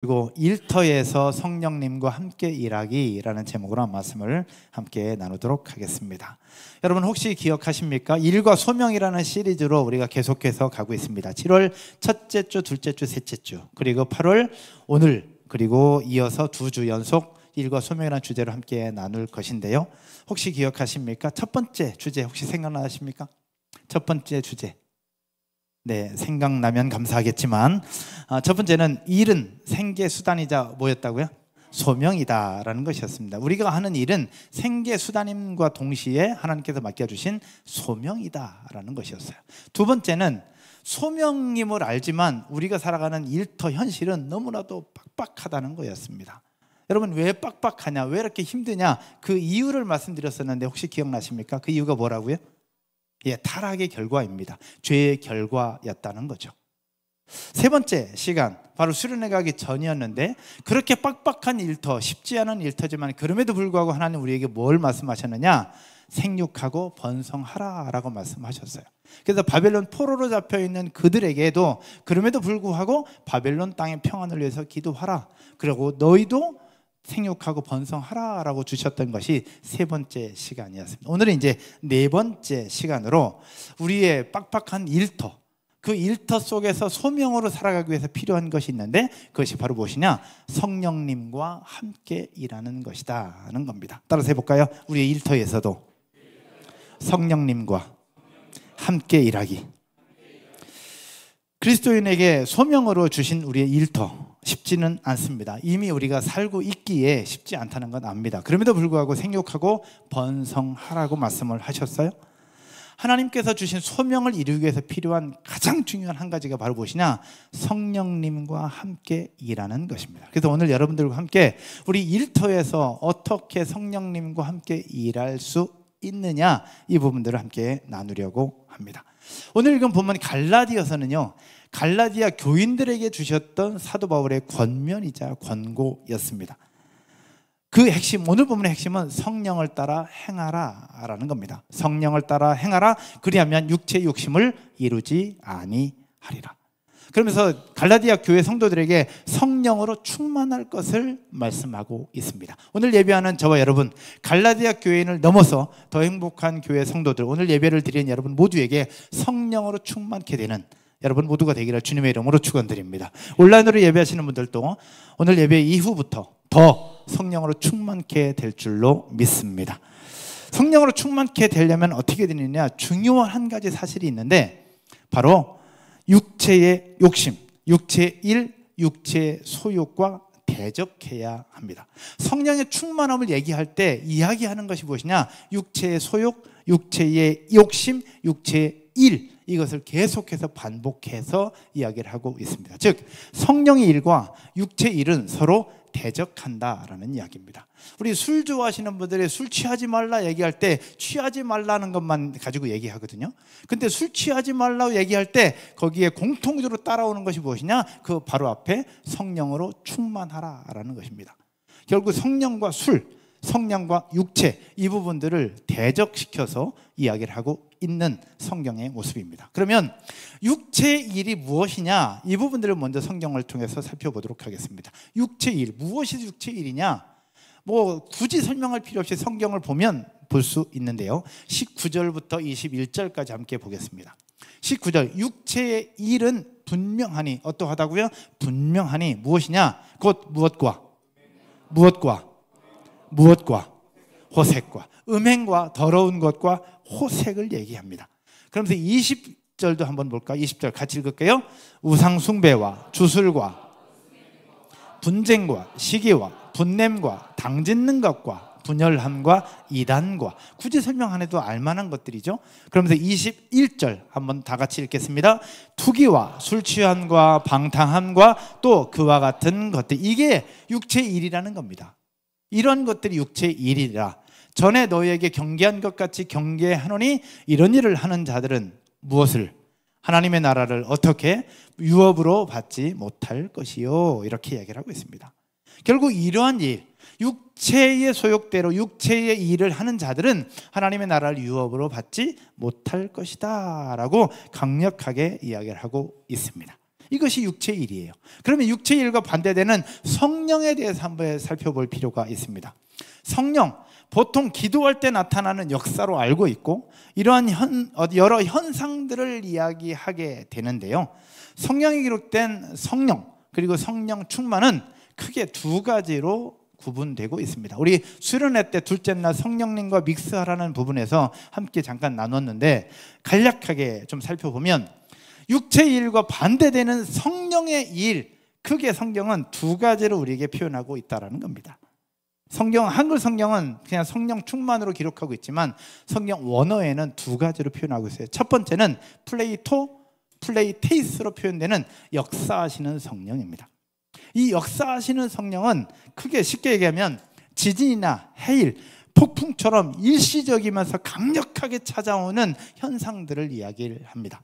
그리고 일터에서 성령님과 함께 일하기라는 제목으로 말씀을 함께 나누도록 하겠습니다. 여러분 혹시 기억하십니까? 일과 소명이라는 시리즈로 우리가 계속해서 가고 있습니다. 7월 첫째 주, 둘째 주, 셋째 주, 그리고 8월 오늘, 그리고 이어서 2주 연속 일과 소명이라는 주제로 함께 나눌 것인데요. 혹시 기억하십니까? 첫 번째 주제 혹시 생각나십니까? 첫 번째 주제. 네, 생각나면 감사하겠지만 첫 번째는 일은 생계수단이자 뭐였다고요? 소명이다라는 것이었습니다. 우리가 하는 일은 생계수단임과 동시에 하나님께서 맡겨주신 소명이다라는 것이었어요. 두 번째는 소명임을 알지만 우리가 살아가는 일터 현실은 너무나도 빡빡하다는 거였습니다. 여러분 왜 빡빡하냐, 왜 이렇게 힘드냐, 그 이유를 말씀드렸었는데 혹시 기억나십니까? 그 이유가 뭐라고요? 타락의 결과입니다. 죄의 결과였다는 거죠. 세 번째 시간, 바로 수련회 가기 전이었는데 그렇게 빡빡한 일터, 쉽지 않은 일터지만 그럼에도 불구하고 하나님 우리에게 뭘 말씀하셨느냐? 생육하고 번성하라라고 말씀하셨어요. 그래서 바벨론 포로로 잡혀있는 그들에게도 그럼에도 불구하고 바벨론 땅의 평안을 위해서 기도하라, 그리고 너희도 생육하고 번성하라라고 주셨던 것이 세 번째 시간이었습니다. 오늘은 이제 네 번째 시간으로 우리의 빡빡한 일터, 그 일터 속에서 소명으로 살아가기 위해서 필요한 것이 있는데 그것이 바로 무엇이냐? 성령님과 함께 일하는 것이다 하는 겁니다. 따라서 해볼까요? 우리의 일터에서도 성령님과 함께 일하기. 그리스도인에게 소명으로 주신 우리의 일터 쉽지는 않습니다. 이미 우리가 살고 있기에 쉽지 않다는 건 압니다. 그럼에도 불구하고 생육하고 번성하라고 말씀을 하셨어요. 하나님께서 주신 소명을 이루기 위해서 필요한 가장 중요한 한 가지가 바로 무엇이냐? 성령님과 함께 일하는 것입니다. 그래서 오늘 여러분들과 함께 우리 일터에서 어떻게 성령님과 함께 일할 수 있느냐, 이 부분들을 함께 나누려고 합니다. 오늘 읽은 본문 갈라디아서는요, 갈라디아 교인들에게 주셨던 사도 바울의 권면이자 권고였습니다. 그 핵심, 오늘 본문의 핵심은 성령을 따라 행하라 라는 겁니다. 성령을 따라 행하라, 그리하면 육체의 욕심을 이루지 아니하리라. 그러면서 갈라디아 교회 성도들에게 성령으로 충만할 것을 말씀하고 있습니다. 오늘 예배하는 저와 여러분, 갈라디아 교회인을 넘어서 더 행복한 교회 성도들, 오늘 예배를 드리는 여러분 모두에게 성령으로 충만케 되는 여러분 모두가 되기를 주님의 이름으로 축원드립니다. 온라인으로 예배하시는 분들도 오늘 예배 이후부터 더 성령으로 충만케 될 줄로 믿습니다. 성령으로 충만케 되려면 어떻게 되느냐? 중요한 한 가지 사실이 있는데 바로 육체의 욕심, 육체의 일, 육체의 소욕과 대적해야 합니다. 성령의 충만함을 얘기할 때 이야기하는 것이 무엇이냐? 육체의 소욕, 육체의 욕심, 육체의 일, 이것을 계속해서 반복해서 이야기를 하고 있습니다. 즉 성령의 일과 육체의 일은 서로 대적한다라는 이야기입니다. 우리 술 좋아하시는 분들이 술 취하지 말라 얘기할 때 취하지 말라는 것만 가지고 얘기하거든요. 근데 술 취하지 말라고 얘기할 때 거기에 공통적으로 따라오는 것이 무엇이냐? 그 바로 앞에 성령으로 충만하라라는 것입니다. 결국 성령과 술, 성령과 육체, 이 부분들을 대적시켜서 이야기를 하고 있는 성경의 모습입니다. 그러면 육체의 일이 무엇이냐? 이 부분들을 먼저 성경을 통해서 살펴보도록 하겠습니다. 육체의 일, 무엇이 육체의 일이냐? 뭐 굳이 설명할 필요 없이 성경을 보면 볼 수 있는데요. 19절부터 21절까지 함께 보겠습니다. 19절, 육체의 일은 분명하니, 어떠하다고요? 분명하니 무엇이냐? 곧 무엇과? 무엇과? 무엇과? 호색과, 음행과 더러운 것과 호색을 얘기합니다. 그러면서 20절도 한번 볼까요? 20절 같이 읽을게요. 우상 숭배와 주술과 분쟁과 시기와 분냄과 당짓는 것과 분열함과 이단과, 굳이 설명 안 해도 알만한 것들이죠. 그러면서 21절 한번 다 같이 읽겠습니다. 투기와 술 취함과 방탕함과 또 그와 같은 것들, 이게 육체의 일이라는 겁니다. 이런 것들이 육체의 일이라 전에 너희에게 경계한 것 같이 경계하노니 이런 일을 하는 자들은 무엇을? 하나님의 나라를 어떻게? 유업으로 받지 못할 것이요, 이렇게 이야기를 하고 있습니다. 결국 이러한 일, 육체의 소욕대로 육체의 일을 하는 자들은 하나님의 나라를 유업으로 받지 못할 것이다 라고 강력하게 이야기를 하고 있습니다. 이것이 육체의 일이에요. 그러면 육체의 일과 반대되는 성령에 대해서 한번 살펴볼 필요가 있습니다. 성령, 보통 기도할 때 나타나는 역사로 알고 있고 이러한 여러 현상들을 이야기하게 되는데요. 성경에 기록된 성령 그리고 성령 충만은 크게 두 가지로 구분되고 있습니다. 우리 수련회 때 둘째 날 성령님과 믹스하라는 부분에서 함께 잠깐 나눴는데 간략하게 좀 살펴보면 육체의 일과 반대되는 성령의 일, 크게 성경은 두 가지로 우리에게 표현하고 있다는 겁니다. 한글 성경은 그냥 성령 충만으로 기록하고 있지만 성경 원어에는 두 가지로 표현하고 있어요. 첫 번째는 플레이테이스로 표현되는 역사하시는 성령입니다. 이 역사하시는 성령은 크게 쉽게 얘기하면 지진이나 해일, 폭풍처럼 일시적이면서 강력하게 찾아오는 현상들을 이야기를 합니다.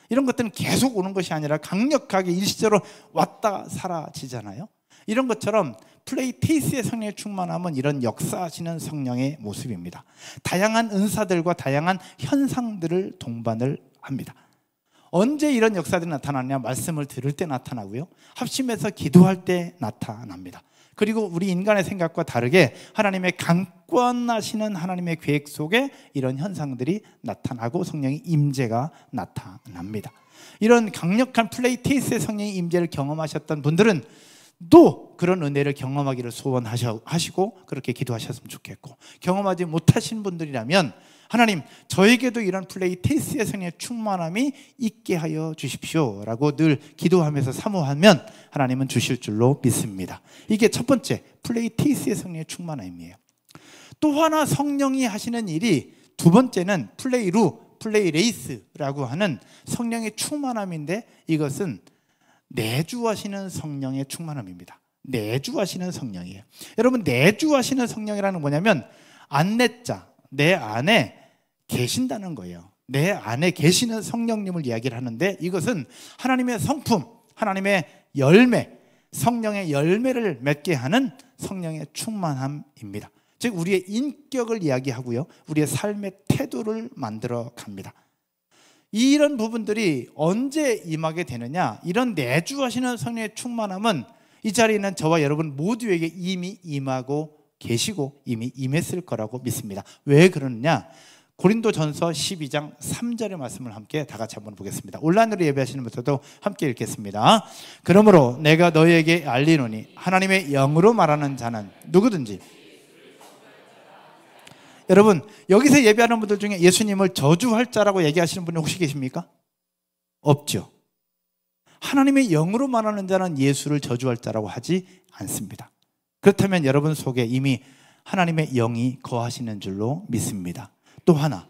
이런 것들은 계속 오는 것이 아니라 강력하게 일시적으로 왔다 사라지잖아요. 이런 것처럼 플레이테이스의 성령의 충만함은 이런 역사하시는 성령의 모습입니다. 다양한 은사들과 다양한 현상들을 동반을 합니다. 언제 이런 역사들이 나타나냐? 말씀을 들을 때 나타나고요, 합심해서 기도할 때 나타납니다. 그리고 우리 인간의 생각과 다르게 하나님의 강권하시는 하나님의 계획 속에 이런 현상들이 나타나고 성령의 임재가 나타납니다. 이런 강력한 플레이테이스의 성령의 임재를 경험하셨던 분들은 또 그런 은혜를 경험하기를 소원하시고 그렇게 기도하셨으면 좋겠고, 경험하지 못하신 분들이라면 하나님, 저에게도 이런 플레이테이스의 성령의 충만함이 있게 하여 주십시오 라고 늘 기도하면서 사모하면 하나님은 주실 줄로 믿습니다. 이게 첫 번째 플레이테이스의 성령의 충만함이에요. 또 하나 성령이 하시는 일이 두 번째는 플레이레이스라고 하는 성령의 충만함인데, 이것은 내주하시는 성령의 충만함입니다. 내주하시는 성령이에요. 여러분, 내주하시는 성령이라는 뭐냐면 안내자, 내 안에 계신다는 거예요. 내 안에 계시는 성령님을 이야기를 하는데, 이것은 하나님의 성품, 하나님의 열매, 성령의 열매를 맺게 하는 성령의 충만함입니다. 즉 우리의 인격을 이야기하고요, 우리의 삶의 태도를 만들어 갑니다. 이런 부분들이 언제 임하게 되느냐? 이런 내주하시는 성령의 충만함은 이 자리에 있는 저와 여러분 모두에게 이미 임하고 계시고 이미 임했을 거라고 믿습니다. 왜 그러느냐? 고린도전서 12장 3절의 말씀을 함께 다 같이 한번 보겠습니다. 온라인으로 예배하시는 분들도 함께 읽겠습니다. 그러므로 내가 너희에게 알리노니 하나님의 영으로 말하는 자는 누구든지. 여러분, 여기서 예배하는 분들 중에 예수님을 저주할 자라고 얘기하시는 분이 혹시 계십니까? 없죠. 하나님의 영으로 말하는 자는 예수를 저주할 자라고 하지 않습니다. 그렇다면 여러분 속에 이미 하나님의 영이 거하시는 줄로 믿습니다. 또 하나,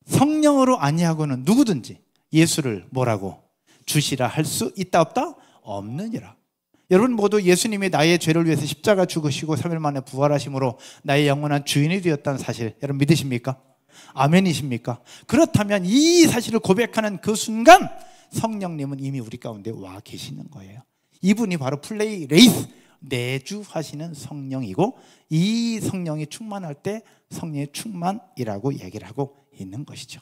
성령으로 아니하고는 누구든지 예수를 뭐라고? 주시라 할 수 있다 없다? 없느니라. 여러분 모두 예수님이 나의 죄를 위해서 십자가 죽으시고 3일 만에 부활하심으로 나의 영원한 주인이 되었다는 사실, 여러분 믿으십니까? 아멘이십니까? 그렇다면 이 사실을 고백하는 그 순간 성령님은 이미 우리 가운데 와 계시는 거예요. 이분이 바로 플레이레이스, 내주하시는 성령이고, 이 성령이 충만할 때 성령의 충만이라고 얘기를 하고 있는 것이죠.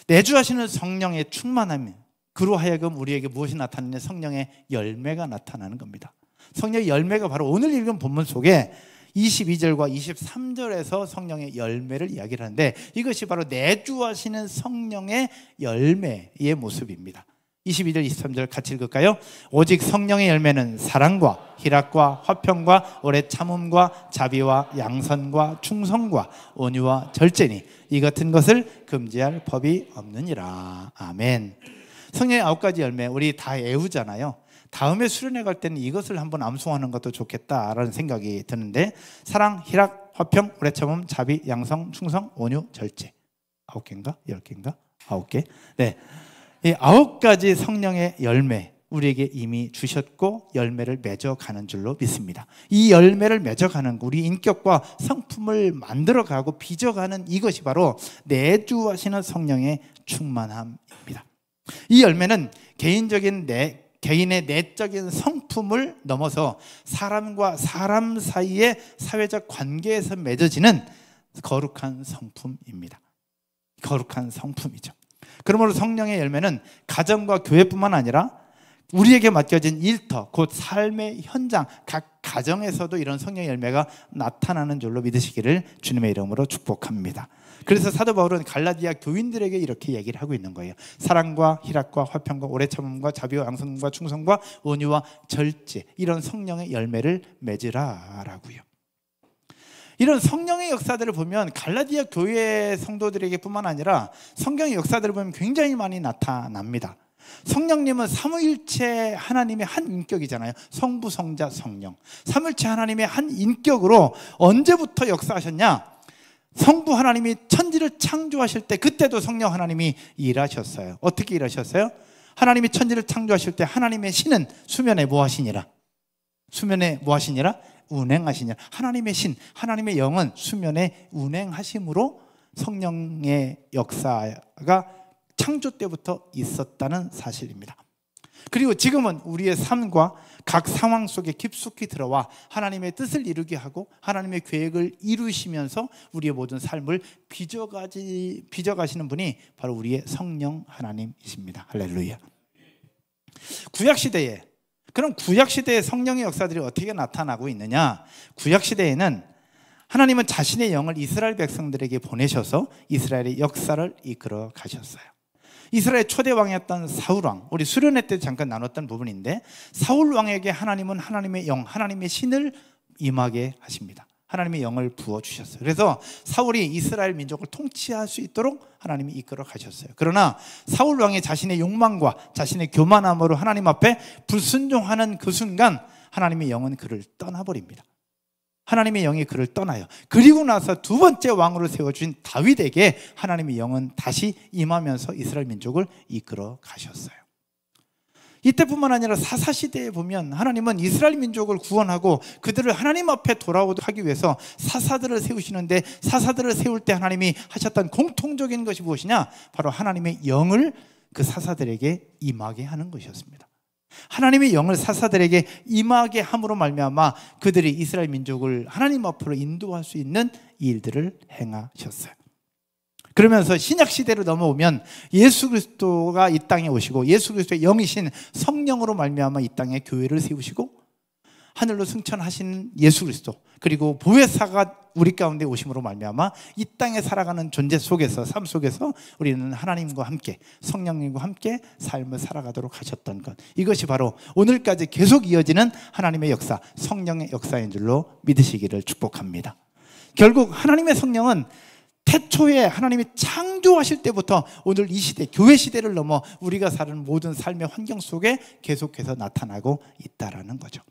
내주하시는 성령의 충만함이 그로 하여금 우리에게 무엇이 나타나냐? 성령의 열매가 나타나는 겁니다. 성령의 열매가 바로 오늘 읽은 본문 속에 22절과 23절에서 성령의 열매를 이야기를 하는데, 이것이 바로 내주하시는 성령의 열매의 모습입니다. 22절 23절 같이 읽을까요? 오직 성령의 열매는 사랑과 희락과 화평과 오래 참음과 자비와 양선과 충성과 온유와 절제니 이 같은 것을 금지할 법이 없느니라. 아멘. 성령의 9가지 열매, 우리 다 외우잖아요. 다음에 수련회 갈 때는 이것을 한번 암송하는 것도 좋겠다라는 생각이 드는데, 사랑, 희락, 화평, 오래 참음, 자비, 양성, 충성, 온유, 절제. 9개인가? 10개인가? 9개. 네. 이 9가지 성령의 열매 우리에게 이미 주셨고 열매를 맺어가는 줄로 믿습니다. 이 열매를 맺어가는, 우리 인격과 성품을 만들어가고 빚어가는 이것이 바로 내주하시는 성령의 충만함입니다. 이 열매는 개인의 내적인 성품을 넘어서 사람과 사람 사이의 사회적 관계에서 맺어지는 거룩한 성품입니다. 거룩한 성품이죠. 그러므로 성령의 열매는 가정과 교회뿐만 아니라 우리에게 맡겨진 일터, 곧 삶의 현장, 각 가정에서도 이런 성령의 열매가 나타나는 줄로 믿으시기를 주님의 이름으로 축복합니다. 그래서 사도 바울은 갈라디아 교인들에게 이렇게 얘기를 하고 있는 거예요. 사랑과 희락과 화평과 오래 참음과 자비와 양선과 충성과 온유와 절제, 이런 성령의 열매를 맺으라라고요. 이런 성령의 역사들을 보면 갈라디아 교회 성도들에게 뿐만 아니라 성경의 역사들을 보면 굉장히 많이 나타납니다. 성령님은 삼위일체 하나님의 한 인격이잖아요. 성부, 성자, 성령. 삼위일체 하나님의 한 인격으로 언제부터 역사하셨냐? 성부 하나님이 천지를 창조하실 때 그때도 성령 하나님이 일하셨어요. 어떻게 일하셨어요? 하나님이 천지를 창조하실 때 하나님의 신은 수면에 뭐 하시니라? 수면에 뭐 하시니라? 운행하시니라. 하나님의 신, 하나님의 영은 수면에 운행하심으로 성령의 역사가 창조 때부터 있었다는 사실입니다. 그리고 지금은 우리의 삶과 각 상황 속에 깊숙이 들어와 하나님의 뜻을 이루게 하고 하나님의 계획을 이루시면서 우리의 모든 삶을 빚어가시는 분이 바로 우리의 성령 하나님이십니다. 할렐루야. 구약시대에, 그럼 구약시대의 성령의 역사들이 어떻게 나타나고 있느냐? 구약시대에는 하나님은 자신의 영을 이스라엘 백성들에게 보내셔서 이스라엘의 역사를 이끌어 가셨어요. 이스라엘 초대 왕이었던 사울 왕, 우리 수련회 때 잠깐 나눴던 부분인데, 사울 왕에게 하나님은 하나님의 영, 하나님의 신을 임하게 하십니다. 하나님의 영을 부어주셨어요. 그래서 사울이 이스라엘 민족을 통치할 수 있도록 하나님이 이끌어 가셨어요. 그러나 사울 왕이 자신의 욕망과 자신의 교만함으로 하나님 앞에 불순종하는 그 순간 하나님의 영은 그를 떠나버립니다. 하나님의 영이 그를 떠나요. 그리고 나서 두 번째 왕으로 세워준 다윗에게 하나님의 영은 다시 임하면서 이스라엘 민족을 이끌어 가셨어요. 이때뿐만 아니라 사사시대에 보면 하나님은 이스라엘 민족을 구원하고 그들을 하나님 앞에 돌아오도록 하기 위해서 사사들을 세우시는데, 사사들을 세울 때 하나님이 하셨던 공통적인 것이 무엇이냐? 바로 하나님의 영을 그 사사들에게 임하게 하는 것이었습니다. 하나님의 영을 사사들에게 임하게 함으로 말미암아 그들이 이스라엘 민족을 하나님 앞으로 인도할 수 있는 일들을 행하셨어요. 그러면서 신약 시대로 넘어오면 예수 그리스도가 이 땅에 오시고 예수 그리스도의 영이신 성령으로 말미암아 이 땅에 교회를 세우시고 하늘로 승천하신 예수 그리스도, 그리고 보혜사가 우리 가운데 오심으로 말미암아 이 땅에 살아가는 존재 속에서, 삶 속에서 우리는 하나님과 함께, 성령님과 함께 삶을 살아가도록 하셨던 것, 이것이 바로 오늘까지 계속 이어지는 하나님의 역사, 성령의 역사인 줄로 믿으시기를 축복합니다. 결국 하나님의 성령은 태초에 하나님이 창조하실 때부터 오늘 이 시대, 교회 시대를 넘어 우리가 사는 모든 삶의 환경 속에 계속해서 나타나고 있다라는 거죠.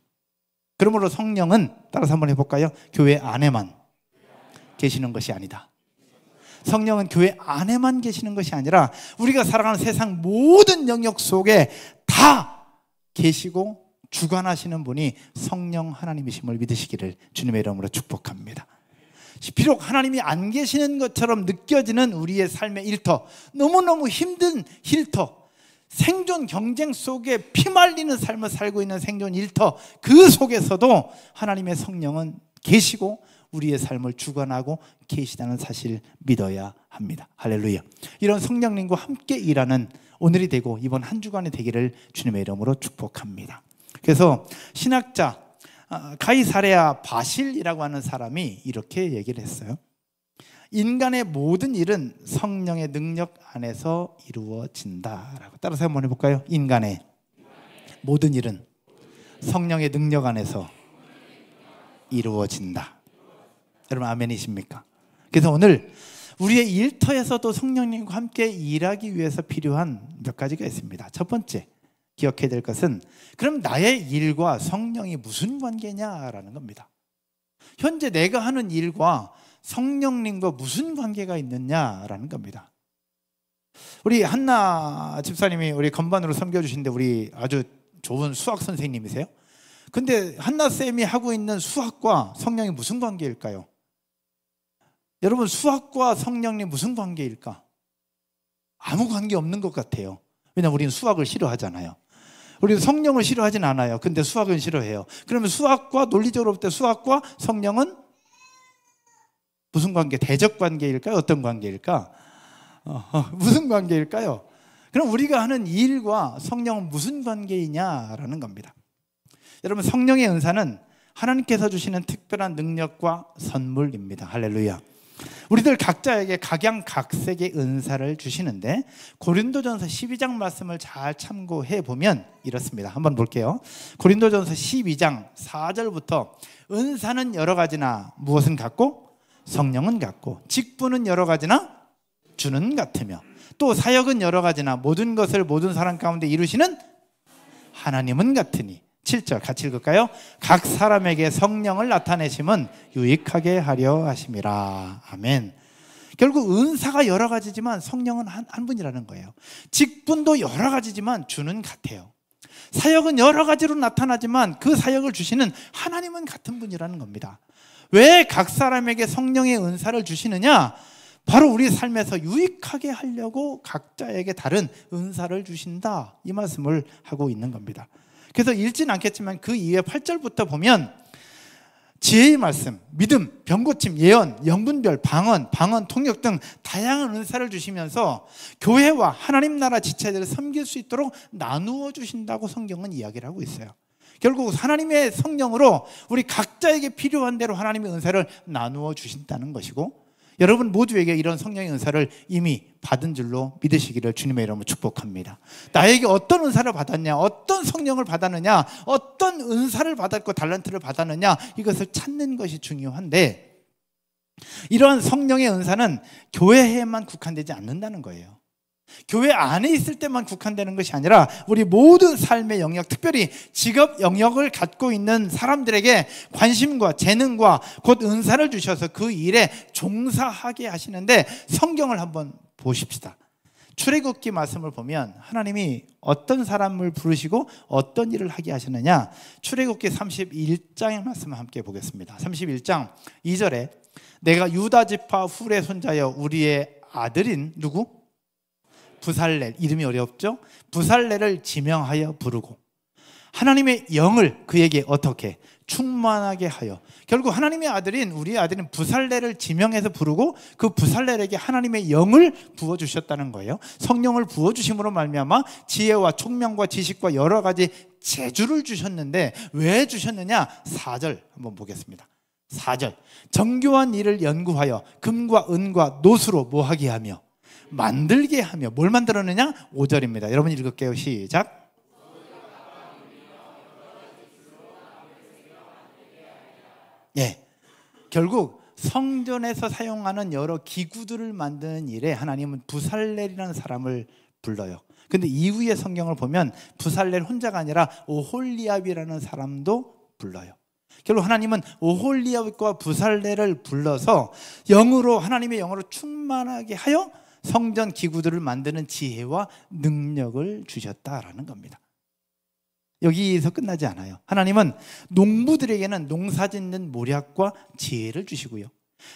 그러므로 성령은, 따라서 한번 해볼까요? 교회 안에만 계시는 것이 아니다. 성령은 교회 안에만 계시는 것이 아니라 우리가 살아가는 세상 모든 영역 속에 다 계시고 주관하시는 분이 성령 하나님이심을 믿으시기를 주님의 이름으로 축복합니다. 비록 하나님이 안 계시는 것처럼 느껴지는 우리의 삶의 일터, 너무너무 힘든 일터, 생존 경쟁 속에 피말리는 삶을 살고 있는 생존 일터, 그 속에서도 하나님의 성령은 계시고 우리의 삶을 주관하고 계시다는 사실을 믿어야 합니다. 할렐루야. 이런 성령님과 함께 일하는 오늘이 되고 이번 한 주간이 되기를 주님의 이름으로 축복합니다. 그래서 신학자 가이사랴 바실이라고 하는 사람이 이렇게 얘기를 했어요. 인간의 모든 일은 성령의 능력 안에서 이루어진다라고. 따라서 한번 해볼까요? 인간의 모든 일은 성령의 능력 안에서 이루어진다. 여러분 아멘이십니까? 그래서 오늘 우리의 일터에서도 성령님과 함께 일하기 위해서 필요한 몇 가지가 있습니다. 첫 번째 기억해야 될 것은, 그럼 나의 일과 성령이 무슨 관계냐라는 겁니다. 현재 내가 하는 일과 성령님과 무슨 관계가 있느냐라는 겁니다. 우리 한나 집사님이 우리 건반으로 섬겨주시는데 우리 아주 좋은 수학 선생님이세요. 근데 한나 쌤이 하고 있는 수학과 성령이 무슨 관계일까요? 여러분, 수학과 성령님 무슨 관계일까? 아무 관계 없는 것 같아요. 왜냐하면 우리는 수학을 싫어하잖아요. 우리는 성령을 싫어하진 않아요. 근데 수학은 싫어해요. 그러면 수학과, 논리적으로 볼 때 수학과 성령은 무슨 관계? 대적 관계일까요? 어떤 관계일까? 무슨 관계일까요? 그럼 우리가 하는 일과 성령은 무슨 관계이냐라는 겁니다. 여러분, 성령의 은사는 하나님께서 주시는 특별한 능력과 선물입니다. 할렐루야. 우리들 각자에게 각양각색의 은사를 주시는데 고린도전서 12장 말씀을 잘 참고해 보면 이렇습니다. 한번 볼게요. 고린도전서 12장 4절부터 은사는 여러 가지나 무엇은 같고 성령은 같고 직분은 여러 가지나 주는 같으며 또 사역은 여러 가지나 모든 것을 모든 사람 가운데 이루시는 하나님은 같으니 7절 같이 읽을까요? 각 사람에게 성령을 나타내심은 유익하게 하려 하심이라. 아멘. 결국 은사가 여러 가지지만 성령은 한 분이라는 거예요. 직분도 여러 가지지만 주는 같아요. 사역은 여러 가지로 나타나지만 그 사역을 주시는 하나님은 같은 분이라는 겁니다. 왜 각 사람에게 성령의 은사를 주시느냐? 바로 우리 삶에서 유익하게 하려고 각자에게 다른 은사를 주신다, 이 말씀을 하고 있는 겁니다. 그래서 읽진 않겠지만 그 이후에 8절부터 보면 지혜의 말씀, 믿음, 병고침, 예언, 영분별, 방언, 통역 등 다양한 은사를 주시면서 교회와 하나님 나라 지체들을 섬길 수 있도록 나누어 주신다고 성경은 이야기를 하고 있어요. 결국 하나님의 성령으로 우리 각자에게 필요한 대로 하나님의 은사를 나누어 주신다는 것이고, 여러분 모두에게 이런 성령의 은사를 이미 받은 줄로 믿으시기를 주님의 이름으로 축복합니다. 나에게 어떤 은사를 받았냐, 어떤 성령을 받았느냐, 어떤 은사를 받았고 달란트를 받았느냐, 이것을 찾는 것이 중요한데, 이러한 성령의 은사는 교회에만 국한되지 않는다는 거예요. 교회 안에 있을 때만 국한되는 것이 아니라 우리 모든 삶의 영역, 특별히 직업 영역을 갖고 있는 사람들에게 관심과 재능과 곧 은사를 주셔서 그 일에 종사하게 하시는데, 성경을 한번 보십시다. 출애굽기 말씀을 보면 하나님이 어떤 사람을 부르시고 어떤 일을 하게 하시느냐, 출애굽기 31장의 말씀을 함께 보겠습니다. 31장 2절에 내가 유다 지파 훌의 손자여 우리의 아들인 누구? 부살렐, 이름이 어렵죠? 부살렐을 지명하여 부르고 하나님의 영을 그에게 어떻게? 충만하게 하여. 결국 하나님의 아들인, 우리의 아들인 부살렐을 지명해서 부르고 그 부살렐에게 하나님의 영을 부어주셨다는 거예요. 성령을 부어주심으로 말미암아 지혜와 총명과 지식과 여러 가지 재주를 주셨는데 왜 주셨느냐? 4절 한번 보겠습니다. 4절 정교한 일을 연구하여 금과 은과 노수로 뭐하게 하며 만들게 하며. 뭘 만들었느냐? 5절입니다. 여러분 읽을게요. 시작. 예, 결국 성전에서 사용하는 여러 기구들을 만드는 일에 하나님은 부살렐이라는 사람을 불러요. 근데 이후의 성경을 보면 부살렐 혼자가 아니라 오홀리압이라는 사람도 불러요. 결국 하나님은 오홀리압과 부살렐을 불러서 영으로, 하나님의 영으로 충만하게 하여 성전 기구들을 만드는 지혜와 능력을 주셨다라는 겁니다. 여기에서 끝나지 않아요. 하나님은 농부들에게는 농사짓는 모략과 지혜를 주시고요,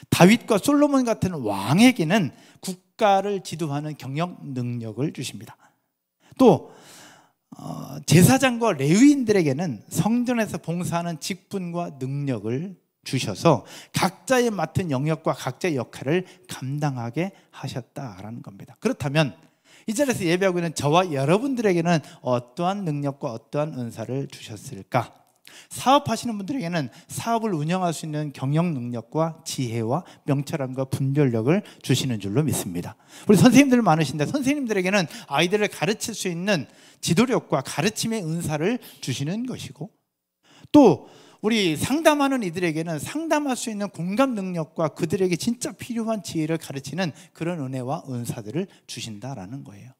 다윗과 솔로몬 같은 왕에게는 국가를 지도하는 경영 능력을 주십니다. 또 제사장과 레위인들에게는 성전에서 봉사하는 직분과 능력을 주셔서 각자의 맡은 영역과 각자의 역할을 감당하게 하셨다라는 겁니다. 그렇다면 이 자리에서 예배하고 있는 저와 여러분들에게는 어떠한 능력과 어떠한 은사를 주셨을까? 사업하시는 분들에게는 사업을 운영할 수 있는 경영 능력과 지혜와 명철함과 분별력을 주시는 줄로 믿습니다. 우리 선생님들 많으신데 선생님들에게는 아이들을 가르칠 수 있는 지도력과 가르침의 은사를 주시는 것이고, 또 우리 상담하는 이들에게는 상담할 수 있는 공감 능력과 그들에게 진짜 필요한 지혜를 가르치는 그런 은혜와 은사들을 주신다라는 거예요.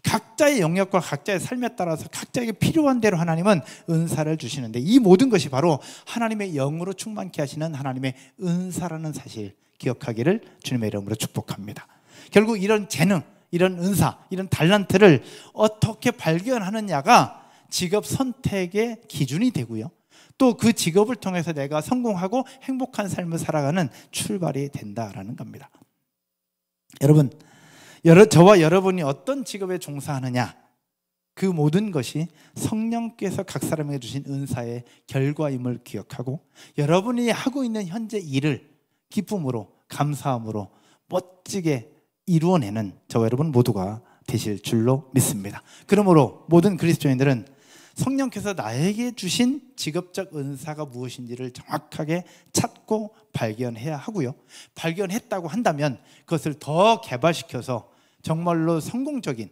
각자의 영역과 각자의 삶에 따라서 각자에게 필요한 대로 하나님은 은사를 주시는데, 이 모든 것이 바로 하나님의 영으로 충만케 하시는 하나님의 은사라는 사실 기억하기를 주님의 이름으로 축복합니다. 결국 이런 재능, 이런 은사, 이런 달란트를 어떻게 발견하느냐가 직업 선택의 기준이 되고요, 또 그 직업을 통해서 내가 성공하고 행복한 삶을 살아가는 출발이 된다라는 겁니다. 여러분, 저와 여러분이 어떤 직업에 종사하느냐, 그 모든 것이 성령께서 각 사람에게 주신 은사의 결과임을 기억하고, 여러분이 하고 있는 현재 일을 기쁨으로, 감사함으로 멋지게 이루어내는 저와 여러분 모두가 되실 줄로 믿습니다. 그러므로 모든 그리스도인들은 성령께서 나에게 주신 직업적 은사가 무엇인지를 정확하게 찾고 발견해야 하고요. 발견했다고 한다면 그것을 더 개발시켜서 정말로 성공적인,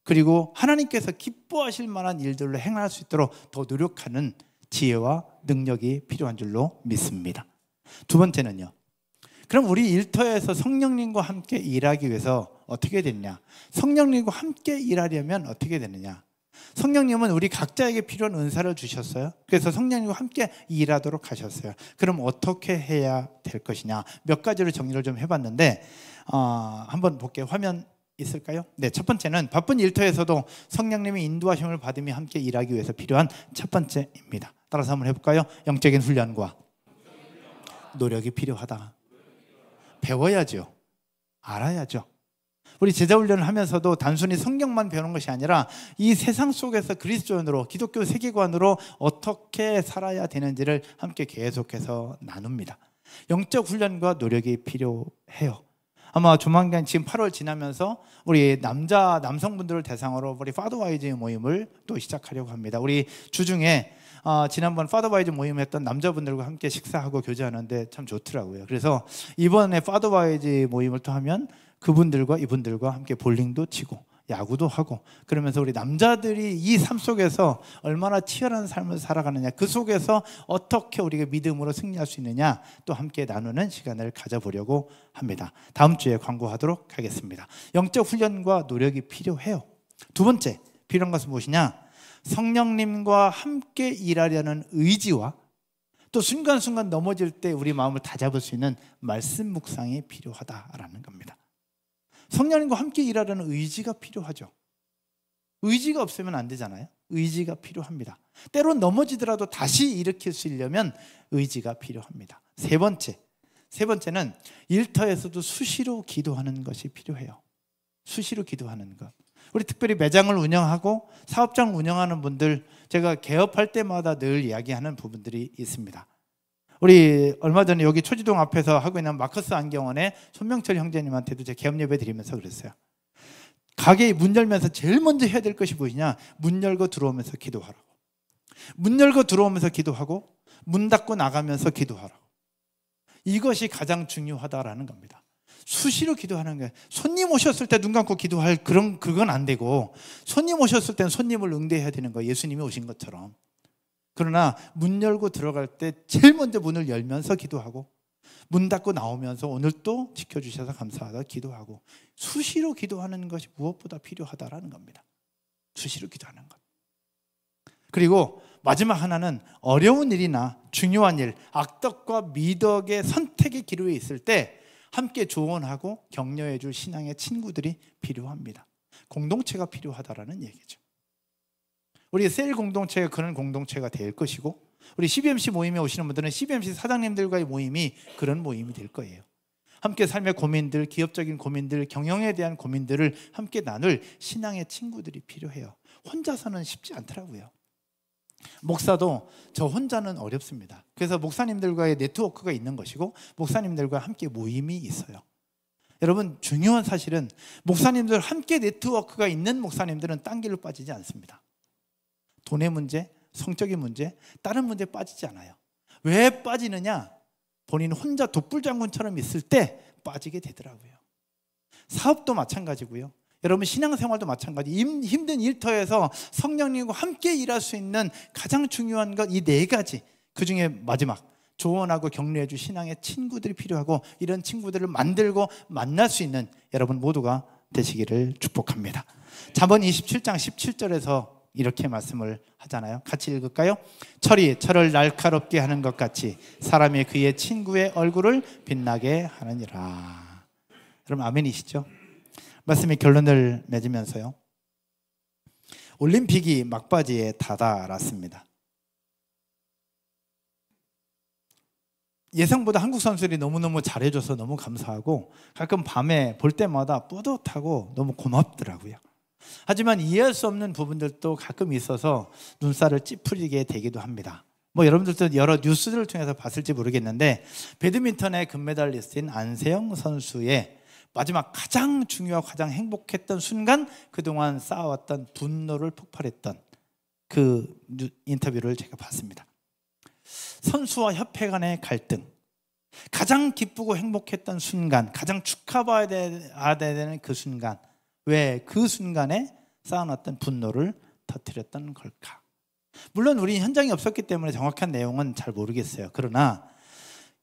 그리고 하나님께서 기뻐하실 만한 일들로 행할 수 있도록 더 노력하는 지혜와 능력이 필요한 줄로 믿습니다. 두 번째는요, 그럼 우리 일터에서 성령님과 함께 일하기 위해서 어떻게 되느냐? 성령님과 함께 일하려면 어떻게 되느냐? 성령님은 우리 각자에게 필요한 은사를 주셨어요. 그래서 성령님과 함께 일하도록 하셨어요. 그럼 어떻게 해야 될 것이냐? 몇 가지로 정리를 좀 해봤는데 한번 볼게요. 화면 있을까요? 네, 첫 번째는 바쁜 일터에서도 성령님의 인도하심을 받으며 함께 일하기 위해서 필요한 첫 번째입니다. 따라서 한번 해볼까요? 영적인 훈련과 노력이 필요하다. 배워야죠. 알아야죠. 우리 제자훈련을 하면서도 단순히 성경만 배우는 것이 아니라 이 세상 속에서 그리스도인으로, 기독교 세계관으로 어떻게 살아야 되는지를 함께 계속해서 나눕니다. 영적 훈련과 노력이 필요해요. 아마 조만간 지금 8월 지나면서 우리 남성분들을 대상으로 우리 파더와이즈 모임을 또 시작하려고 합니다. 우리 주중에 지난번 파더와이즈 모임 했던 남자분들과 함께 식사하고 교제하는데 참 좋더라고요. 그래서 이번에 파더와이즈 모임을 또 하면 그분들과 이분들과 함께 볼링도 치고 야구도 하고, 그러면서 우리 남자들이 이 삶 속에서 얼마나 치열한 삶을 살아가느냐, 그 속에서 어떻게 우리가 믿음으로 승리할 수 있느냐 또 함께 나누는 시간을 가져보려고 합니다. 다음 주에 광고하도록 하겠습니다. 영적 훈련과 노력이 필요해요. 두 번째 필요한 것은 무엇이냐? 성령님과 함께 일하려는 의지와 또 순간순간 넘어질 때 우리 마음을 다잡을 수 있는 말씀 묵상이 필요하다라는 겁니다. 성령님과 함께 일하려는 의지가 필요하죠. 의지가 없으면 안 되잖아요. 의지가 필요합니다. 때론 넘어지더라도 다시 일으킬 수 있려면 의지가 필요합니다. 세 번째는 일터에서도 수시로 기도하는 것이 필요해요. 수시로 기도하는 것. 우리 특별히 매장을 운영하고 사업장을 운영하는 분들, 제가 개업할 때마다 늘 이야기하는 부분들이 있습니다. 우리 얼마 전에 여기 초지동 앞에서 하고 있는 마커스 안경원의 손명철 형제님한테도 제가 개업 예배 드리면서 그랬어요. 가게 문 열면서 제일 먼저 해야 될 것이 무엇이냐? 문 열고 들어오면서 기도하라고. 문 열고 들어오면서 기도하고 문 닫고 나가면서 기도하라고. 이것이 가장 중요하다라는 겁니다. 수시로 기도하는 거예요. 손님 오셨을 때 눈 감고 기도할 그건 안 되고, 손님 오셨을 때는 손님을 응대해야 되는 거예요. 예수님이 오신 것처럼. 그러나 문 열고 들어갈 때 제일 먼저 문을 열면서 기도하고, 문 닫고 나오면서 오늘 또 지켜주셔서 감사하다 기도하고, 수시로 기도하는 것이 무엇보다 필요하다라는 겁니다. 수시로 기도하는 것. 그리고 마지막 하나는 어려운 일이나 중요한 일, 악덕과 미덕의 선택의 기로에 있을 때 함께 조언하고 격려해 줄 신앙의 친구들이 필요합니다. 공동체가 필요하다라는 얘기죠. 우리 셀 공동체가 그런 공동체가 될 것이고, 우리 CBMC 모임에 오시는 분들은 CBMC 사장님들과의 모임이 그런 모임이 될 거예요. 함께 삶의 고민들, 기업적인 고민들, 경영에 대한 고민들을 함께 나눌 신앙의 친구들이 필요해요. 혼자서는 쉽지 않더라고요. 목사도 저 혼자는 어렵습니다. 그래서 목사님들과의 네트워크가 있는 것이고, 목사님들과 함께 모임이 있어요. 여러분, 중요한 사실은 목사님들 함께 네트워크가 있는 목사님들은 딴 길로 빠지지 않습니다. 돈의 문제, 성적인 문제, 다른 문제에 빠지지 않아요. 왜 빠지느냐? 본인 혼자 독불장군처럼 있을 때 빠지게 되더라고요. 사업도 마찬가지고요. 여러분, 신앙생활도 마찬가지. 힘든 일터에서 성령님과 함께 일할 수 있는 가장 중요한 것, 이 네 가지. 그 중에 마지막, 조언하고 격려해 줄 신앙의 친구들이 필요하고, 이런 친구들을 만들고 만날 수 있는 여러분 모두가 되시기를 축복합니다. 잠언 27장 17절에서 이렇게 말씀을 하잖아요. 같이 읽을까요? 철이 철을 날카롭게 하는 것 같이 사람이 그의 친구의 얼굴을 빛나게 하느니라. 여러분, 아멘이시죠? 말씀의 결론을 맺으면서요, 올림픽이 막바지에 다다랐습니다. 예상보다 한국 선수들이 너무너무 잘해줘서 너무 감사하고, 가끔 밤에 볼 때마다 뿌듯하고 너무 고맙더라고요. 하지만 이해할 수 없는 부분들도 가끔 있어서 눈살을 찌푸리게 되기도 합니다. 여러분들도 여러 뉴스들을 통해서 봤을지 모르겠는데, 배드민턴의 금메달리스트인 안세영 선수의 마지막 가장 중요하고 가장 행복했던 순간, 그동안 쌓아왔던 분노를 폭발했던 그 인터뷰를 제가 봤습니다. 선수와 협회 간의 갈등, 가장 기쁘고 행복했던 순간, 가장 축하받아야 되는 그 순간, 왜 그 순간에 쌓아놨던 분노를 터뜨렸던 걸까? 물론 우리 현장에 없었기 때문에 정확한 내용은 잘 모르겠어요. 그러나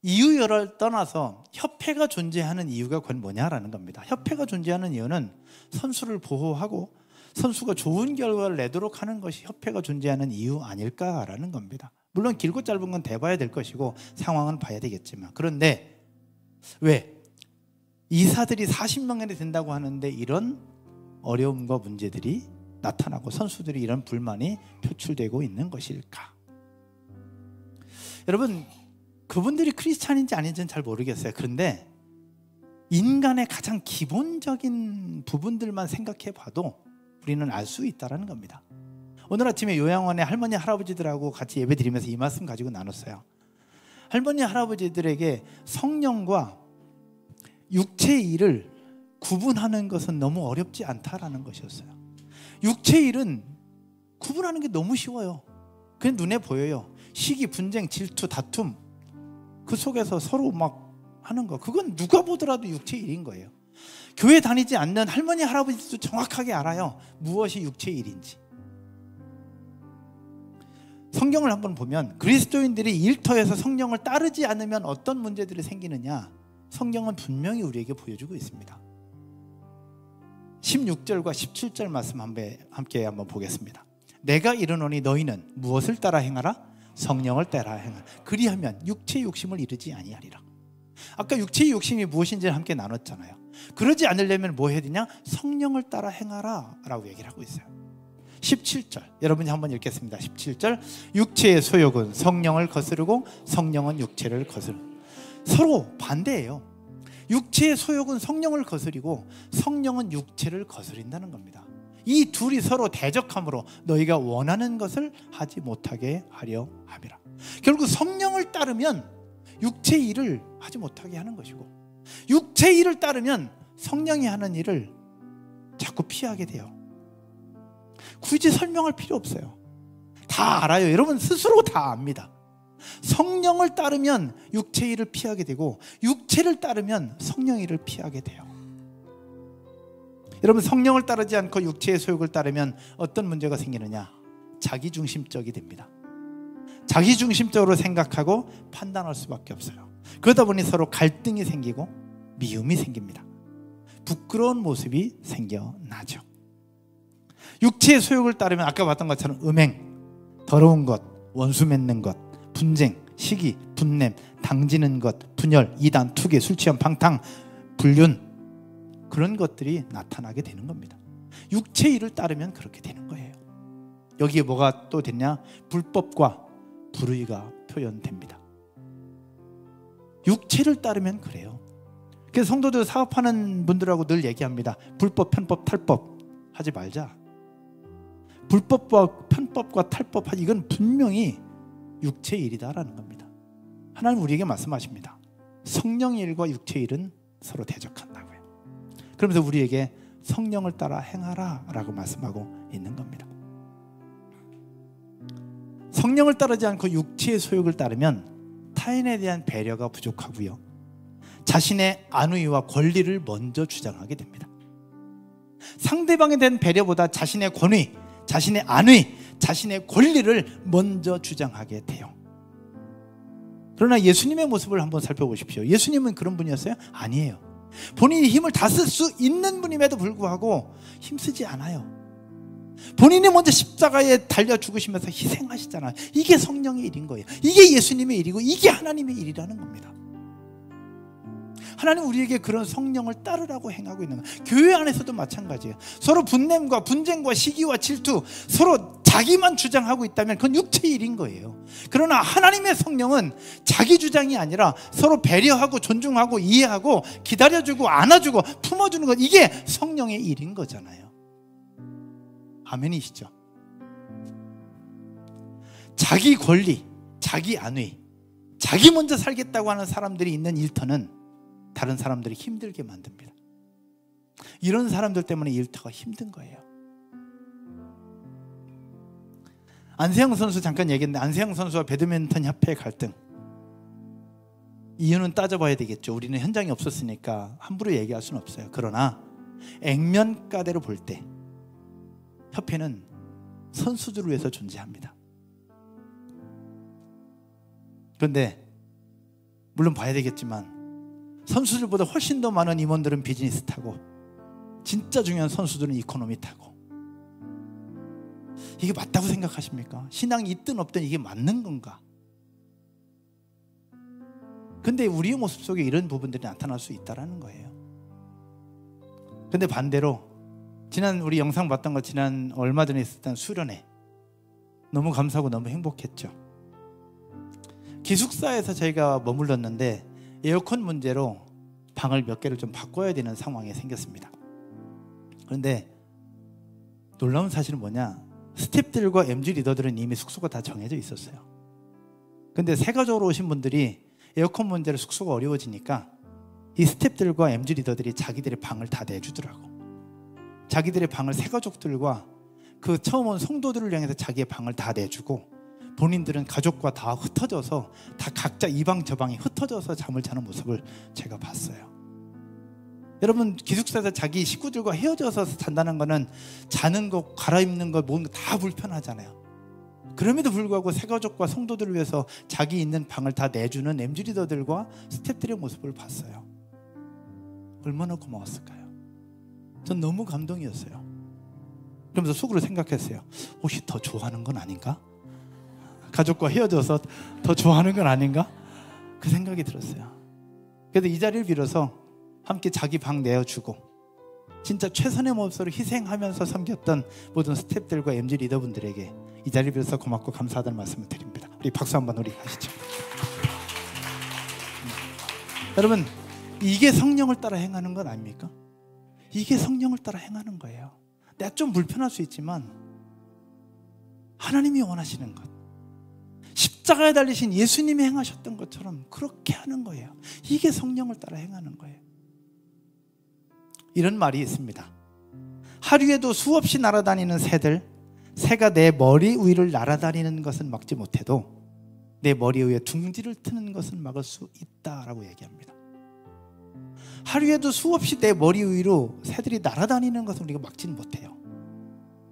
이유를 떠나서 협회가 존재하는 이유가 그건 뭐냐라는 겁니다. 협회가 존재하는 이유는 선수를 보호하고 선수가 좋은 결과를 내도록 하는 것이 협회가 존재하는 이유 아닐까라는 겁니다. 물론 길고 짧은 건 대봐야 될 것이고 상황은 봐야 되겠지만, 그런데 왜 이사들이 40명이 된다고 하는데 이런 어려움과 문제들이 나타나고 선수들이 이런 불만이 표출되고 있는 것일까? 여러분, 그분들이 크리스찬인지 아닌지는 잘 모르겠어요. 그런데 인간의 가장 기본적인 부분들만 생각해 봐도 우리는 알 수 있다는 겁니다. 오늘 아침에 요양원에 할머니 할아버지들하고 같이 예배 드리면서 이 말씀 가지고 나눴어요. 할머니 할아버지들에게 성령과 육체의 일을 구분하는 것은 너무 어렵지 않다라는 것이었어요. 육체의 일은 구분하는 게 너무 쉬워요. 그냥 눈에 보여요. 시기, 분쟁, 질투, 다툼, 그 속에서 서로 막 하는 거, 그건 누가 보더라도 육체의 일인 거예요. 교회 다니지 않는 할머니 할아버지도 정확하게 알아요. 무엇이 육체의 일인지. 성경을 한번 보면 그리스도인들이 일터에서 성령을 따르지 않으면 어떤 문제들이 생기느냐, 성경은 분명히 우리에게 보여주고 있습니다. 16절과 17절 말씀 함께 한번 보겠습니다. 내가 이르노니 너희는 무엇을 따라 행하라? 성령을 따라 행하라. 그리하면 육체의 욕심을 이루지 아니하리라. 아까 육체의 욕심이 무엇인지를 함께 나눴잖아요. 그러지 않으려면 뭐 해야 되냐? 성령을 따라 행하라 라고 얘기를 하고 있어요. 17절 여러분이 한번 읽겠습니다. 17절 육체의 소욕은 성령을 거스르고 성령은 육체를 거스르고. 서로 반대예요. 육체의 소욕은 성령을 거스리고 성령은 육체를 거스린다는 겁니다. 이 둘이 서로 대적함으로 너희가 원하는 것을 하지 못하게 하려 함이라. 결국 성령을 따르면 육체의 일을 하지 못하게 하는 것이고, 육체의 일을 따르면 성령이 하는 일을 자꾸 피하게 돼요. 굳이 설명할 필요 없어요. 다 알아요. 여러분 스스로 다 압니다. 성령을 따르면 육체의 일을 피하게 되고 육체를 따르면 성령의 일을 피하게 돼요. 여러분 성령을 따르지 않고 육체의 소욕을 따르면 어떤 문제가 생기느냐? 자기중심적이 됩니다. 자기중심적으로 생각하고 판단할 수밖에 없어요. 그러다 보니 서로 갈등이 생기고 미움이 생깁니다. 부끄러운 모습이 생겨나죠. 육체의 소욕을 따르면 아까 봤던 것처럼 음행, 더러운 것, 원수 맺는 것, 분쟁, 시기, 분냄, 당지는 것, 분열, 이단, 투기, 술취함, 방탕, 불륜, 그런 것들이 나타나게 되는 겁니다. 육체의 일을 따르면 그렇게 되는 거예요. 여기에 뭐가 또 됐냐? 불법과 불의가 표현됩니다. 육체를 따르면 그래요. 그래서 성도들 사업하는 분들하고 늘 얘기합니다. 불법, 편법, 탈법 하지 말자. 불법과 편법과 탈법, 이건 분명히 육체의 일이다라는 겁니다. 하나님 우리에게 말씀하십니다. 성령의 일과 육체의 일은 서로 대적한다고요. 그러면서 우리에게 성령을 따라 행하라 라고 말씀하고 있는 겁니다. 성령을 따르지 않고 육체의 소욕을 따르면 타인에 대한 배려가 부족하고요, 자신의 안위와 권리를 먼저 주장하게 됩니다. 상대방에 대한 배려보다 자신의 권위, 자신의 안위, 자신의 권리를 먼저 주장하게 돼요. 그러나 예수님의 모습을 한번 살펴보십시오. 예수님은 그런 분이었어요? 아니에요. 본인이 힘을 다 쓸 수 있는 분임에도 불구하고 힘쓰지 않아요. 본인이 먼저 십자가에 달려 죽으시면서 희생하시잖아요. 이게 성령의 일인 거예요. 이게 예수님의 일이고 이게 하나님의 일이라는 겁니다. 하나님 우리에게 그런 성령을 따르라고 행하고 있는 거예요. 교회 안에서도 마찬가지예요. 서로 분냄과 분쟁과 시기와 질투, 서로 자기만 주장하고 있다면 그건 육체의 일인 거예요. 그러나 하나님의 성령은 자기 주장이 아니라 서로 배려하고 존중하고 이해하고 기다려주고 안아주고 품어주는 것, 이게 성령의 일인 거잖아요. 아멘이시죠? 자기 권리, 자기 안위, 자기 먼저 살겠다고 하는 사람들이 있는 일터는 다른 사람들이 힘들게 만듭니다. 이런 사람들 때문에 일터가 힘든 거예요. 안세영 선수 잠깐 얘기했는데, 안세영 선수와 배드민턴 협회 갈등, 이유는 따져봐야 되겠죠. 우리는 현장에 없었으니까 함부로 얘기할 수는 없어요. 그러나 액면가대로 볼 때 협회는 선수들을 위해서 존재합니다. 그런데 물론 봐야 되겠지만 선수들보다 훨씬 더 많은 임원들은 비즈니스 타고, 진짜 중요한 선수들은 이코노미 타고. 이게 맞다고 생각하십니까? 신앙이 있든 없든 이게 맞는 건가? 근데 우리의 모습 속에 이런 부분들이 나타날 수 있다는 거예요. 근데 반대로 지난 우리 영상 봤던 거, 지난 얼마 전에 있었던 수련회 너무 감사하고 너무 행복했죠. 기숙사에서 저희가 머물렀는데 에어컨 문제로 방을 몇 개를 좀 바꿔야 되는 상황이 생겼습니다. 그런데 놀라운 사실은 뭐냐, 스태프들과 MG 리더들은 이미 숙소가 다 정해져 있었어요. 근데 새 가족으로 오신 분들이 에어컨 문제로 숙소가 어려워지니까 이 스태프들과 MG 리더들이 자기들의 방을 다 내주더라고. 자기들의 방을 새 가족들과 그 처음 온 성도들을 향해서 자기의 방을 다 내주고, 본인들은 가족과 다 흩어져서 다 각자 이 방 저 방에 흩어져서 잠을 자는 모습을 제가 봤어요. 여러분, 기숙사에서 자기 식구들과 헤어져서 잔다는 거는 자는 거, 갈아입는 거, 모든 거 다 불편하잖아요. 그럼에도 불구하고 새가족과 성도들을 위해서 자기 있는 방을 다 내주는 MG 리더들과 스태프들의 모습을 봤어요. 얼마나 고마웠을까요? 전 너무 감동이었어요. 그러면서 속으로 생각했어요. 혹시 더 좋아하는 건 아닌가? 가족과 헤어져서 더 좋아하는 건 아닌가? 그 생각이 들었어요. 그래서 이 자리를 빌어서 함께 자기 방 내어주고 진짜 최선의 모습으로 희생하면서 섬겼던 모든 스태프들과 MG 리더분들에게 이 자리를 빌어서 고맙고 감사하다는 말씀을 드립니다. 우리 박수 한번 우리 하시죠. 여러분, 이게 성령을 따라 행하는 건 아닙니까? 이게 성령을 따라 행하는 거예요. 내가 좀 불편할 수 있지만 하나님이 원하시는 것, 십자가에 달리신 예수님이 행하셨던 것처럼 그렇게 하는 거예요. 이게 성령을 따라 행하는 거예요. 이런 말이 있습니다. 하루에도 수없이 날아다니는 새가 내 머리 위를 날아다니는 것은 막지 못해도 내 머리 위에 둥지를 트는 것은 막을 수 있다라고 얘기합니다. 하루에도 수없이 내 머리 위로 새들이 날아다니는 것은 우리가 막지는 못해요.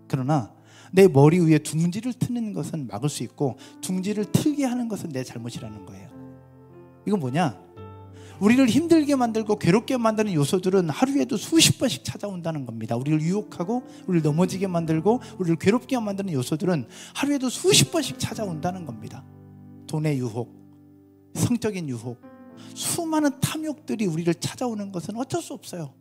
그러나 내 머리 위에 둥지를 트는 것은 막을 수 있고, 둥지를 틀게 하는 것은 내 잘못이라는 거예요. 이건 뭐냐? 우리를 힘들게 만들고 괴롭게 만드는 요소들은 하루에도 수십 번씩 찾아온다는 겁니다. 우리를 유혹하고 우리를 넘어지게 만들고 우리를 괴롭게 만드는 요소들은 하루에도 수십 번씩 찾아온다는 겁니다. 돈의 유혹, 성적인 유혹, 수많은 탐욕들이 우리를 찾아오는 것은 어쩔 수 없어요.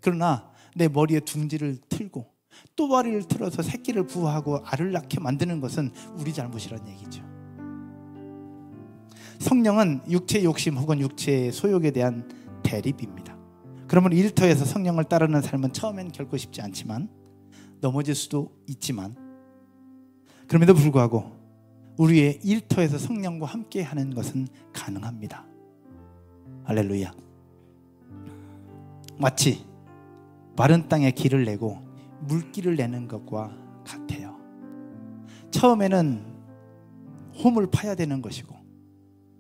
그러나 내 머리에 둥지를 틀고 또 머리를 틀어서 새끼를 부화하고 알을 낳게 만드는 것은 우리 잘못이라는 얘기죠. 성령은 육체의 욕심 혹은 육체의 소욕에 대한 대립입니다. 그러면 일터에서 성령을 따르는 삶은 처음엔 결코 쉽지 않지만, 넘어질 수도 있지만, 그럼에도 불구하고 우리의 일터에서 성령과 함께 하는 것은 가능합니다. 할렐루야. 마치 마른 땅에 길을 내고 물길을 내는 것과 같아요. 처음에는 홈을 파야 되는 것이고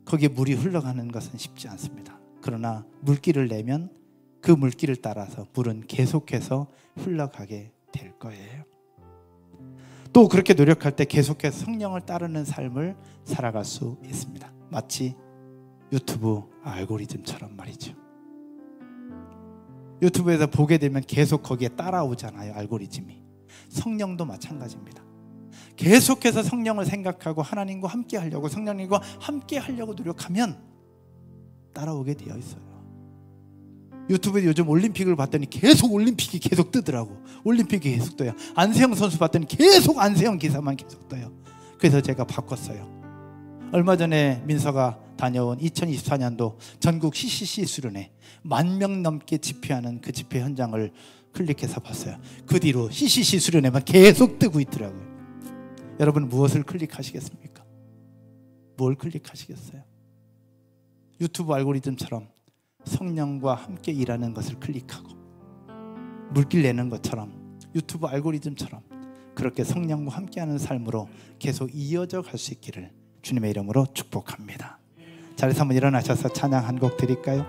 거기에 물이 흘러가는 것은 쉽지 않습니다. 그러나 물길을 내면 그 물길을 따라서 물은 계속해서 흘러가게 될 거예요. 또 그렇게 노력할 때 계속해서 성령을 따르는 삶을 살아갈 수 있습니다. 마치 유튜브 알고리즘처럼 말이죠. 유튜브에서 보게 되면 계속 거기에 따라오잖아요, 알고리즘이. 성령도 마찬가지입니다. 계속해서 성령을 생각하고 하나님과 함께 하려고, 성령님과 함께 하려고 노력하면 따라오게 되어 있어요. 유튜브에 요즘 올림픽을 봤더니 계속 올림픽이 계속 뜨더라고. 올림픽이 계속 떠요. 안세영 선수 봤더니 계속 안세영 기사만 계속 떠요. 그래서 제가 바꿨어요. 얼마 전에 민서가 다녀온 2024년도 전국 CCC 수련회 10,000명 넘게 집회하는 그 집회 현장을 클릭해서 봤어요. 그 뒤로 CCC 수련회만 계속 뜨고 있더라고요. 여러분, 무엇을 클릭하시겠습니까? 뭘 클릭하시겠어요? 유튜브 알고리즘처럼 성령과 함께 일하는 것을 클릭하고, 물길 내는 것처럼 유튜브 알고리즘처럼 그렇게 성령과 함께하는 삶으로 계속 이어져 갈 수 있기를 주님의 이름으로 축복합니다. 자리에서 한번 일어나셔서 찬양 한 곡 드릴까요?